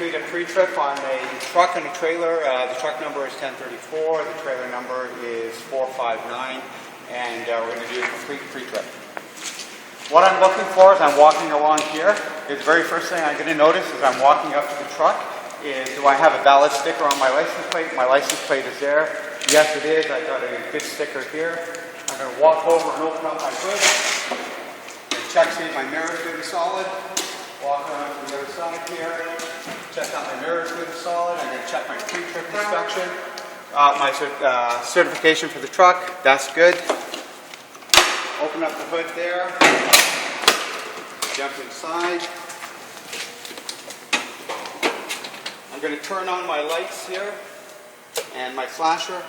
complete a pre-trip on a truck and a trailer. The truck number is 1034, the trailer number is 459, and we're going to do a complete pre-trip. What I'm looking for as I'm walking along here is the very first thing I'm going to notice as I'm walking up to the truck is, do I have a valid sticker on my license plate? My license plate is there. Yes, it is. I've got a good sticker here. I'm going to walk over and open up my hood and check see if my mirror is good and solid. Walk around to the other side here. Check out my mirror is good and solid. I'm going to check my pre-trip inspection. My certification for the truck, that's good. Open up the hood there. Jump inside. I'm going to turn on my lights here and my flasher.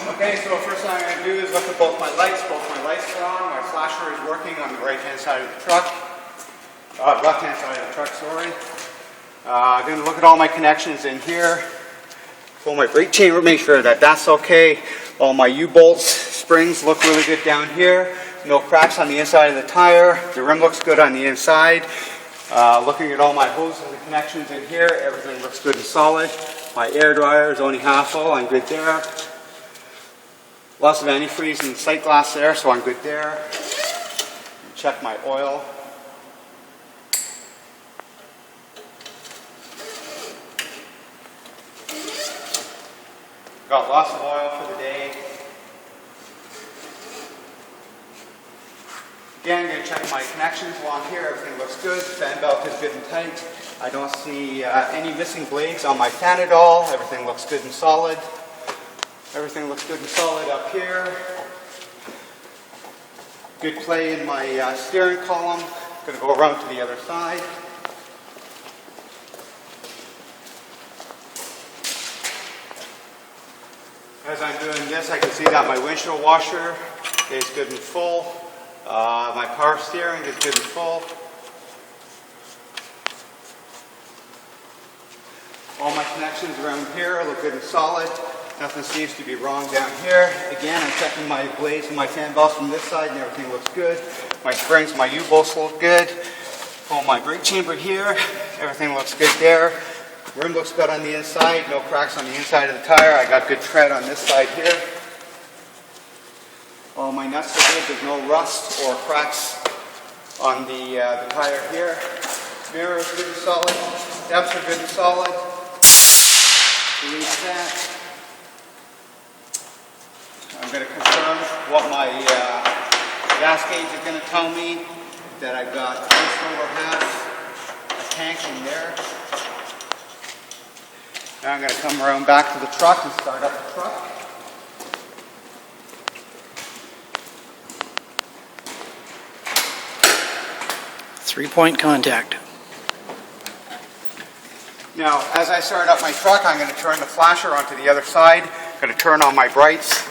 Okay, so the first thing I'm going to do is look at both my lights. Both my lights are on. My flasher is working on the right-hand side of the truck. Left-hand side of the truck, sorry. I'm going to look at all my connections in here. Pull my brake chamber, make sure that that's okay. All my U-bolts, springs look really good down here. No cracks on the inside of the tire. The rim looks good on the inside. Looking at all my hoses and connections in here, everything looks good and solid. My air dryer is only half full. I'm good there. Lots of antifreeze and sight glass there, so I'm good there. Check my oil. Got lots of oil for the day. Again, I'm going to check my connections along here. Everything looks good. Fan belt is good and tight. I don't see any missing blades on my fan at all. Everything looks good and solid. Everything looks good and solid up here. Good play in my steering column. Going to go around to the other side. As I'm doing this, I can see that my windshield washer is good and full. My power steering is good and full. All my connections around here look good and solid. Nothing seems to be wrong down here. Again, I'm checking my blades and my fan belts from this side and everything looks good. My springs, my U-bolts look good. Pull my brake chamber here. Everything looks good there. Rim looks good on the inside. No cracks on the inside of the tire. I got good tread on this side here. All my nuts are good. There's no rust or cracks on the tire here. Mirror is good and solid. Depths are good and solid. Release that. I'm going to confirm what my gas gauge is going to tell me, that I've got just over half a tank in there. Now I'm going to come around back to the truck and start up the truck. Three-point contact. Now, as I start up my truck, I'm going to turn the flasher onto the other side. I'm going to turn on my brights.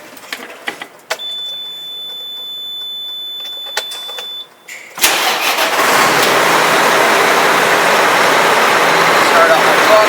Start up my truck.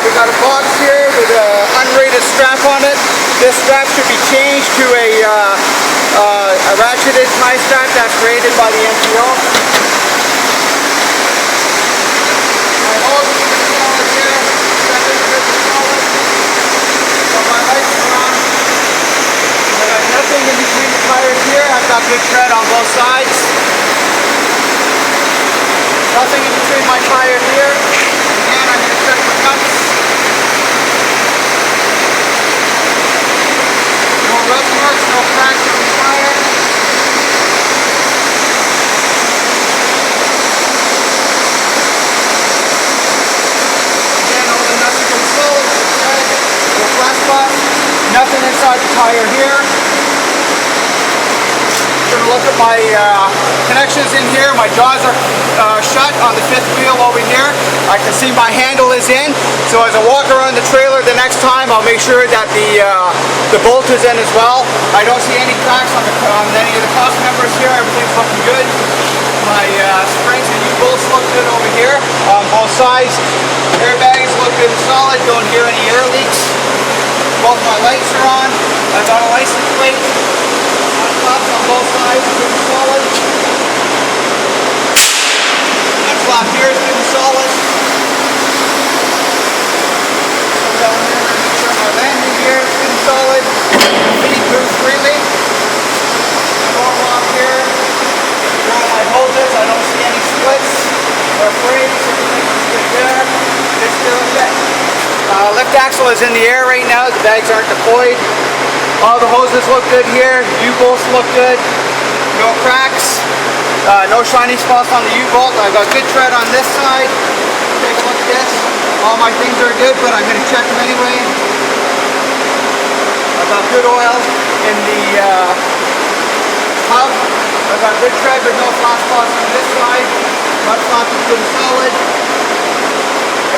We got a box here with an unrated this strap on it. This strap should be changed to a ratcheted tie strap that's rated by the MTO. My hose is good solid here. Fender's good solid. So my lights are on. I got nothing in between the tires here. I've got good tread on both sides. Nothing in between my tire here. Again, I'm going to check my nuts. No rust marks, no cracks on the tire. Again, all the nuts are good solid, good tread, no flat spots. Nothing inside the tire here. Going to look at my connections in here. My jaws are shut on the fifth wheel over here. I can see my handle is in. So as I walk around the trailer the next time, I'll make sure that the bolt is in as well. I don't see any cracks on any of the cross members here. Everything's looking good. My springs and U-bolts look good over here on both sides. Airbags look good and solid. Don't hear any air leaks. Both my lights are on. I've got a license plate. Flaps on both sides, good and solid. That flap here is good and solid. Come down here and make sure my landing gear is good and solid. Feet move freely. Normal up here. Where I hold this, I don't see any splits or breaks. Everything is good there. It's still a fit. Lift axle is in the air right now. The bags aren't deployed. All the hoses look good here. U-bolts look good. No cracks. No shiny spots on the U-bolt. I've got good tread on this side. Take a look at this. All my things are good, but I'm going to check them anyway. I've got good oil in the hub. I've got good tread, but no flat spots on this side. Mud flaps is good and solid.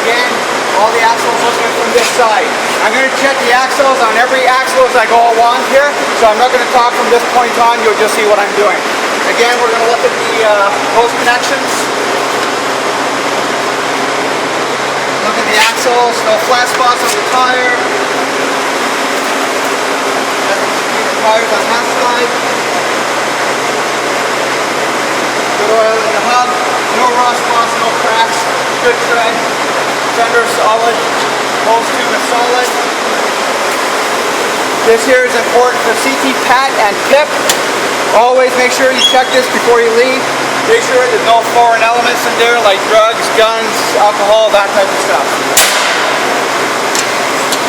Again, all the axles look good from this side. I'm going to check the axles on every axle as I go along here, so I'm not going to talk from this point on, you'll just see what I'm doing. Again, we're going to look at the hose connections. Look at the axles, no flat spots on the tire. Nothing between the tires on that side. Good oil in the hub, no raw spots, no cracks, good tread. Fender solid, hose tube is solid. This here is important for CT PAT and PIP. Always make sure you check this before you leave. Make sure there's no foreign elements in there like drugs, guns, alcohol, that type of stuff.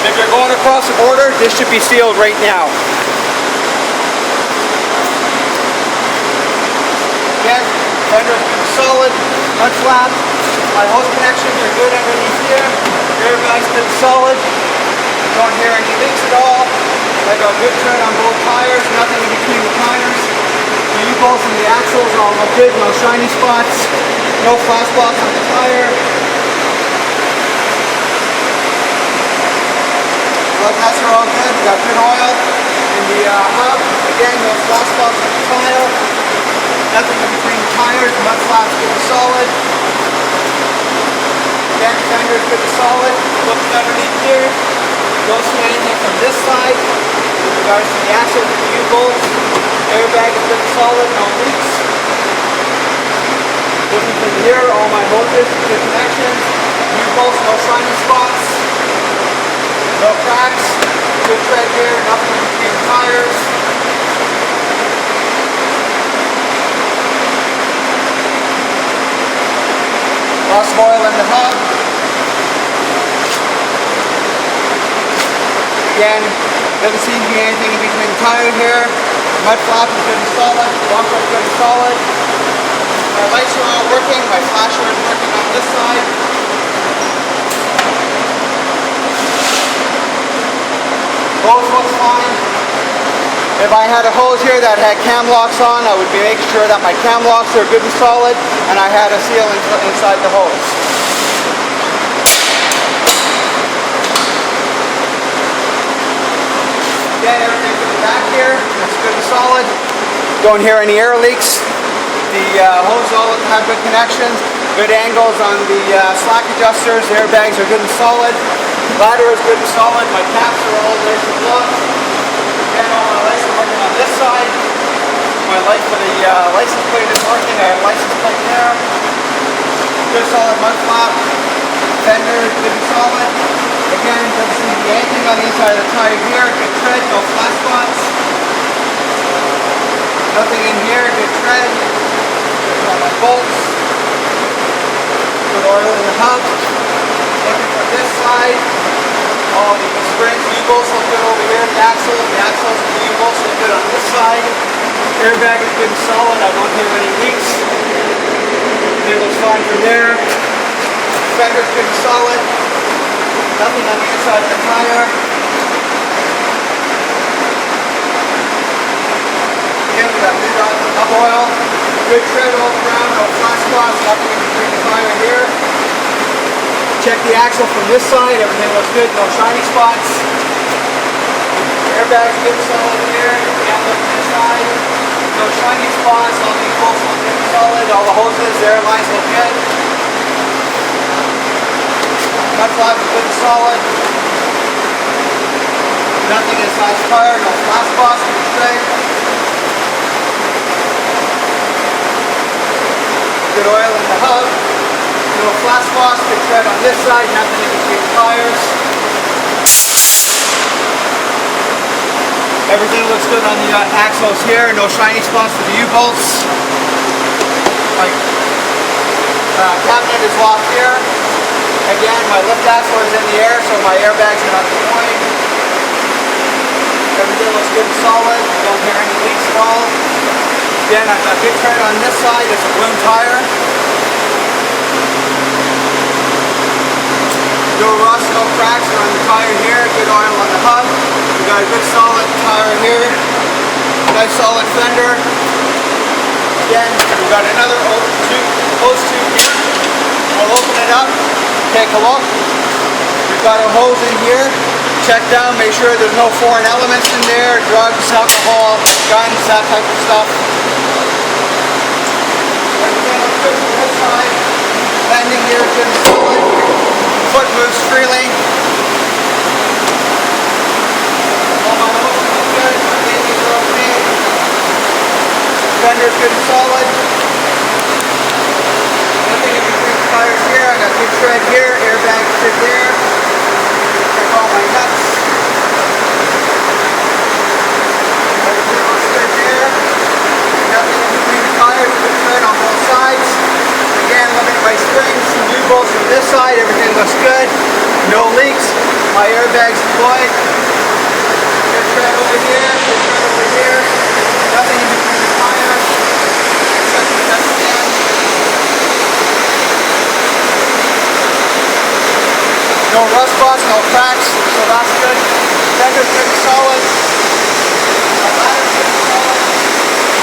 If you're going across the border, this should be sealed right now. Again, Fender's good and solid, mud flap. My hose connections are good underneath here. Airbag's good and solid. Don't hear any leaks at all. I've got good tread on both tires, nothing in between the tires. The U-bolts and the axles all look good, no shiny spots, no flat spots on the tire. Lug nuts are all good, got good oil in the hub. Again, no flat spots on the tire. Nothing in between the tires, mud flaps good and solid. Again, Fender's good and solid. Looking underneath here, don't see anything from this side. With regards to the axles and the U-bolts, airbag is good and solid, no leaks. Looking from here, all my hoses, good connections. U-bolts, no shiny spots, no cracks. Good tread here, nothing in between the tires. Lots of oil in the hub. Again, doesn't seem to be anything in between the tire here. Mud flap is good and solid. Bumper is good and solid. My lights are all working. My flasher is working on this side. Hose looks fine. If I had a hose here that had cam locks on, I would be making sure that my cam locks are good and solid and I had a seal inside the hose. Again, everything's in the back here. It's good and solid. Don't hear any air leaks. The hose all have good connections, good angles on the slack adjusters. The airbags are good and solid. Ladder is good and solid. My caps are all nice and locked. Again, all my lights are working on this side. My light for the license plate is working. I have a license plate there. Good solid mud flap. Fender is good and solid. Again, doesn't seem to be anything on the inside of the tire here. Good tread, no flat spots. Nothing in here, good tread. Good on my bolts. Good oil in the hub. Looking for this side. All the springs, U-bolts look good over here. The axles and the U-bolts look good on this side. Airbag is good and solid. I don't hear any leaks. It looks fine from there. Fender's good and solid. Nothing on the inside of the tire. Again, we got good hub oil. Good tread all around. No flat spots. Nothing in between the tire here. Check the axle from this side. Everything looks good. No shiny spots. Airbag's good and solid here. Again, look this side. No shiny spots. All the bolts look good and solid. All the hoses, their lines look good. Mud flap is good and solid. Nothing inside the tire. No flat spots. Good tread. Good oil in the hub. No flat spots. Good tread on this side. Nothing in between the tires. Everything looks good on the axles here. No shiny spots for the U-bolts. My cabinet is locked here. Again, my lift axle is in the air, so my airbags are not deploying. Everything looks good and solid. Don't hear any leaks at all. Again, I've got good tread on this side. It's a bloom tire. No rust, no cracks are on the tire here. Good oil on the hub. We've got a good solid tire here. Nice solid fender. Again, we've got another hose tube here. We'll open it up. Take a look. We've got a hose in here. Check down, make sure there's no foreign elements in there, drugs, alcohol, guns, that type of stuff. Everything looks good from this side. Landing gear is good and solid. Foot moves freely. All my hoses look good. My babies are okay. Fender's good and solid. Nothing in between the tires here. I got good tread here. Airbags fit there. Check all my nuts. Everything looks good there. Nothing in between the tires. Good tread on both sides. Again, looking at my springs. Some U-bolts from this side. Everything looks good. No leaks. My airbags deployed. Good tread over here. Good tread over here. Nothing in between the tires. Check the nuts again. No rust spots, no cracks, so that's good. Fender's good and solid. My ladder's good and solid.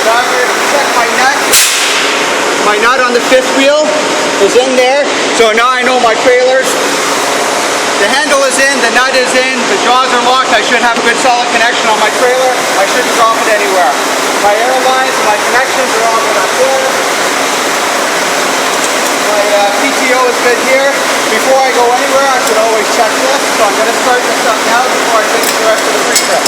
Now I'm going to check my nut. My nut on the fifth wheel is in there, so now I know my trailers. The handle is in, the nut is in, the jaws are locked. I should have a good solid connection on my trailer. I shouldn't drop it anywhere. My air lines, my connections are all good up there. My PTO is good here. Before I go anywhere, I should always check this. So I'm going to start this up now before I finish the rest of the pre-trip.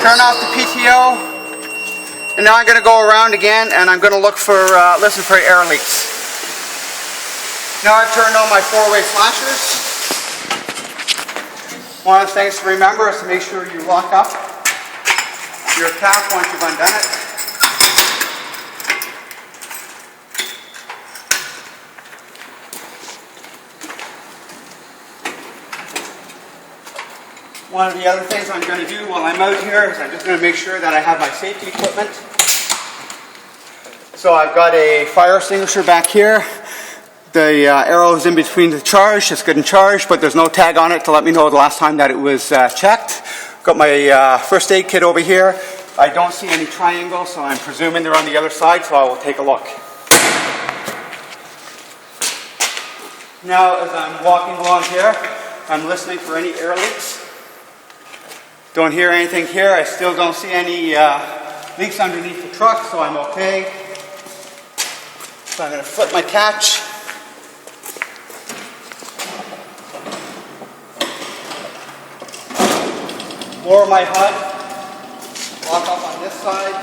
Turn off the PTO, and now I'm going to go around again and I'm going to look for, listen for air leaks. Now I've turned on my four-way flashers. One of the things to remember is to make sure you lock up your cap once you've undone it. One of the other things I'm going to do while I'm out here is I'm just going to make sure that I have my safety equipment. So I've got a fire extinguisher back here. The arrow is in between the charge. It's good and charged, but there's no tag on it to let me know the last time that it was checked. Got my first aid kit over here. I don't see any triangles, so I'm presuming they're on the other side, so I will take a look. Now, as I'm walking along here, I'm listening for any air leaks. Don't hear anything here. I still don't see any leaks underneath the truck, so I'm okay. So I'm going to flip my catch. Lower my HUD. Lock up on this side.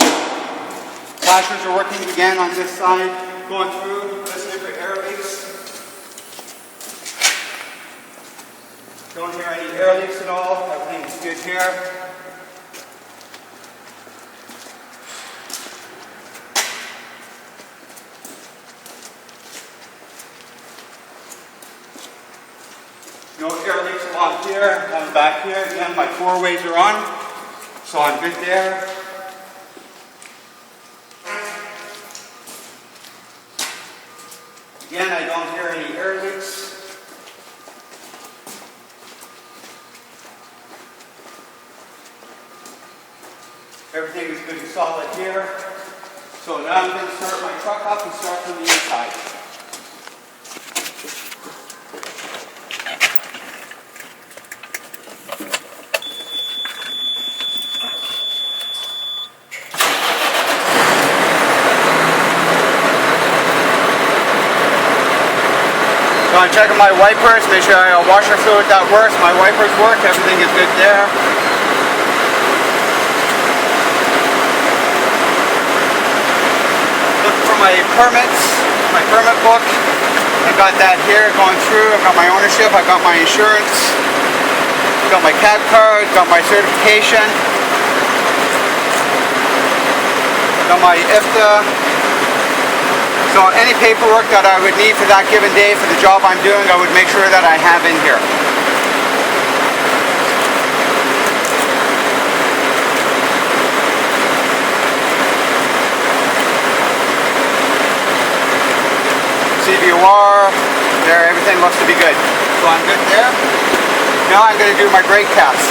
Flashers are working again on this side. Going through, listening for air leaks. Don't hear any air leaks at all. Everything is good here. No air leaks along here. Coming back here again, my four-ways are on, so I'm good there. Again, I don't hear any air leaks. Everything is good and solid here. So now I'm going to start my truck up and start from the inside. So I'm checking my wipers, make sure I got washer fluid that works. My wipers work, everything is good there. Looking for my permits, my permit book. I've got that here going through. I've got my ownership, I've got my insurance, I've got my cab card, got my certification, got my IFTA. So any paperwork that I would need for that given day for the job I'm doing, I would make sure that I have in here. CVOR, there, everything looks to be good. So I'm good there. Now I'm going to do my brake test.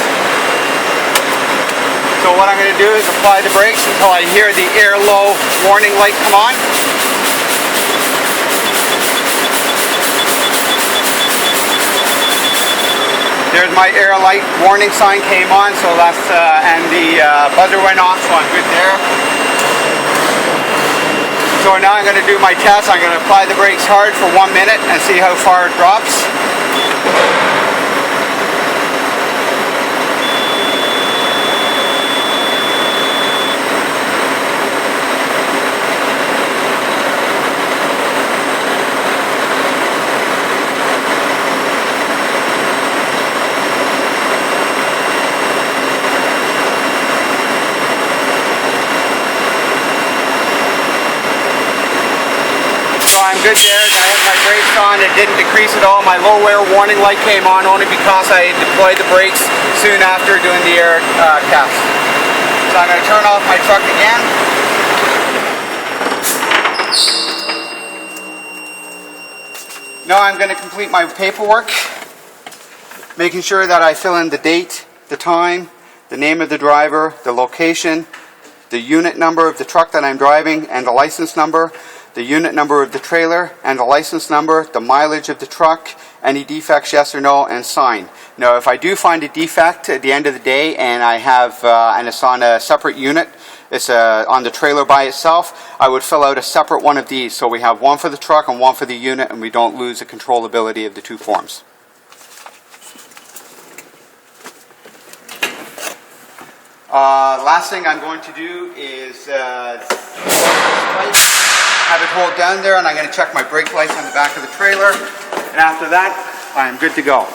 So what I'm going to do is apply the brakes until I hear the air low warning light come on. There's my air light warning sign came on, so that's and the buzzer went off, so I'm good there. So now I'm going to do my test. I'm going to apply the brakes hard for 1 minute and see how far it drops. I'm good there. I have my brakes on. It didn't decrease at all. My low air warning light came on only because I deployed the brakes soon after doing the air test. So I'm going to turn off my truck again. Now I'm going to complete my paperwork, making sure that I fill in the date, the time, the name of the driver, the location, the unit number of the truck that I'm driving and the license number, the unit number of the trailer and the license number, the mileage of the truck, any defects, yes or no, and sign. Now, if I do find a defect at the end of the day and I have, and it's on a separate unit, it's on the trailer by itself, I would fill out a separate one of these. So we have one for the truck and one for the unit, and we don't lose the controllability of the two forms. Last thing I'm going to do is have it hold down there, and I'm going to check my brake lights on the back of the trailer, and after that I'm good to go.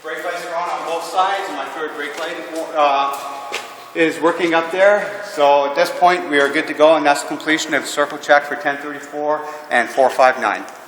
Brake lights are on both sides, and my third brake light is working up there. So at this point, we are good to go, and that's completion of circle check for 1034 and 459.